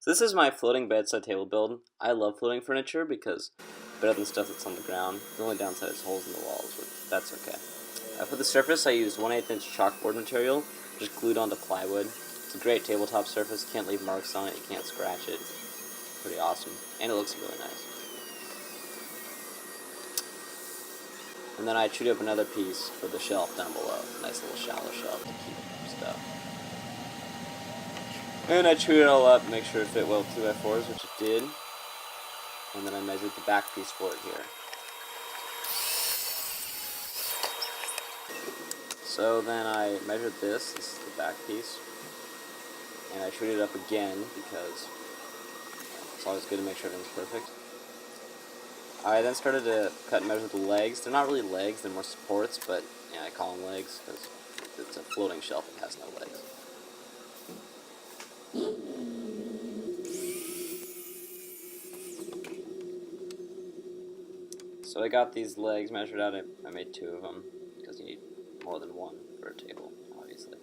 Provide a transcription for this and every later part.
So this is my floating bedside table build. I love floating furniture because better than stuff that's on the ground. The only downside is holes in the walls, but that's okay. For the surface, I used 1/8 inch chalkboard material, just glued onto plywood. It's a great tabletop surface. Can't leave marks on it. You can't scratch it. Pretty awesome, and it looks really nice. And then I chewed up another piece for the shelf down below. Nice little shallow shelf to keep stuff. And I chewed it all up, make sure it fit well with 2x4s, which it did. And then I measured the back piece for it here. So then I measured this is the back piece. And I chewed it up again because it's always good to make sure everything's perfect. I then started to cut and measure the legs. They're not really legs, they're more supports, but yeah, I call them legs because it's a floating shelf that has no legs. So I got these legs measured out. I made 2 of them because you need more than one for a table, obviously.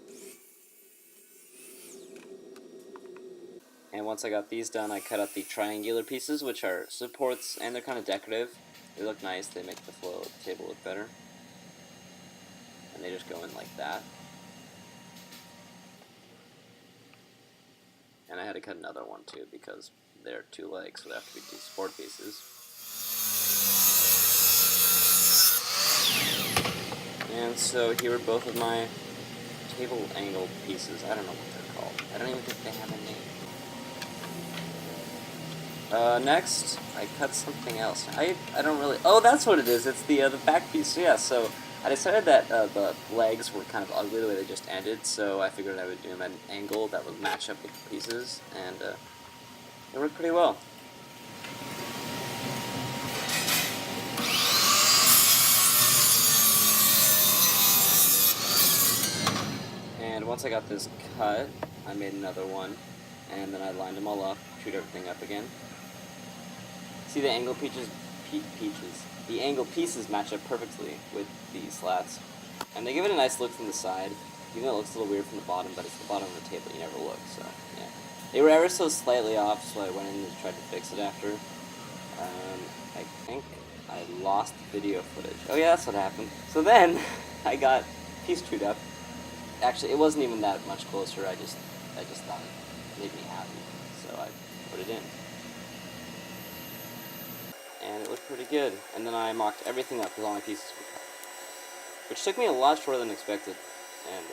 And once I got these done, I cut out the triangular pieces, which are supports, and they're kind of decorative. They look nice, they make the flow of the table look better. And they just go in like that. And I had to cut another one too, because they're 2 legs, so they have to be 2 support pieces. And so here are both of my table angle pieces. I don't know what they're called. I don't even think they have a name. Next, I cut something else. I don't really... Oh, that's what it is. It's the back piece. Yeah, so I decided that the legs were kind of ugly the way they just ended, so I figured I would do them at an angle that would match up with the pieces, and it worked pretty well. And once I got this cut, I made another one, and then I lined them all up, chewed everything up again. See the angle the angle pieces match up perfectly with the slats, and they give it a nice look from the side, even though it looks a little weird from the bottom, but it's the bottom of the table, you never look, so yeah. They were ever so slightly off, so I went in and tried to fix it after. I think I lost video footage. Oh yeah, that's what happened. So then, I got piece chewed up. Actually, it wasn't even that much closer, I just thought it made me happy, so I put it in. And it looked pretty good. And then I mocked everything up because all my pieces were cut, which took me a lot shorter than expected, and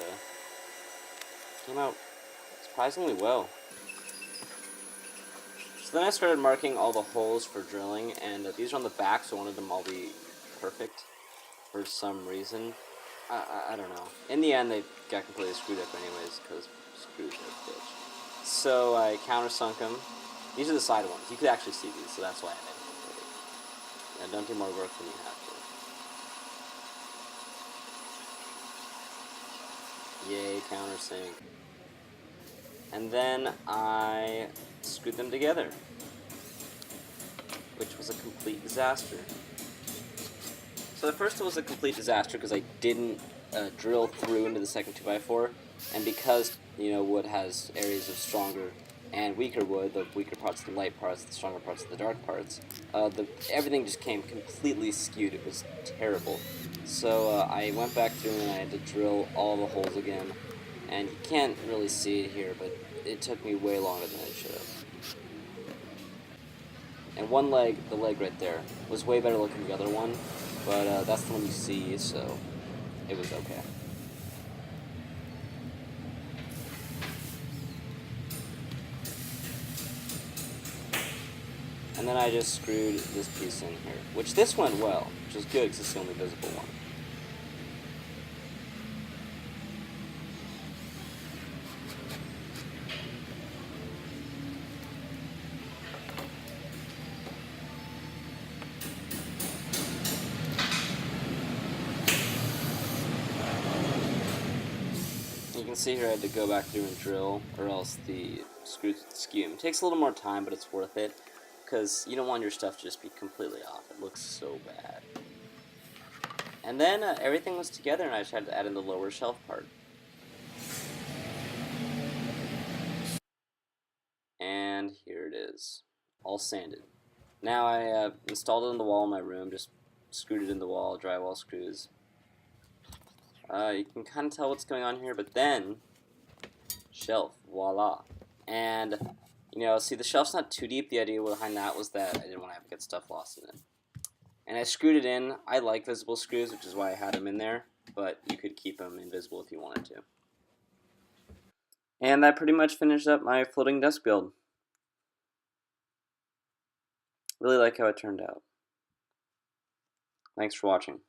came out surprisingly well. So then I started marking all the holes for drilling, and these are on the back, so I wanted them all to be perfect for some reason. I don't know. In the end, they got completely screwed up anyways, because screws are a bitch. So I countersunk them. These are the side ones. You could actually see these, so that's why I made them. And don't do more work than you have to. Yay, countersink. And then I screwed them together, which was a complete disaster. So at first it was a complete disaster because I didn't drill through into the second 2x4, and because, you know, wood has areas of stronger and weaker wood, the weaker parts of the light parts, the stronger parts of the dark parts, everything just came completely skewed. It was terrible. So I went back through and I had to drill all the holes again, and you can't really see it here, but it took me way longer than it should have. And one leg, the leg right there, was way better looking than the other one, but that's the one you see, so it was okay. And then I just screwed this piece in here, which this went well, which is good because it's the only visible one. You can see here I had to go back through and drill, or else the screws would skew. It takes a little more time, but it's worth it, because you don't want your stuff to just be completely off. It looks so bad. And then everything was together, and I just had to add in the lower shelf part. And And here it is, all sanded. Now I installed it on the wall in my room, just screwed it in the wall, drywall screws. You can kind of tell what's going on here, but then, shelf, voila. And, you know, see, the shelf's not too deep. The idea behind that was that I didn't want to have to get stuff lost in it. And I screwed it in. I like visible screws, which is why I had them in there, but you could keep them invisible if you wanted to. And that pretty much finished up my floating desk build. Really like how it turned out. Thanks for watching.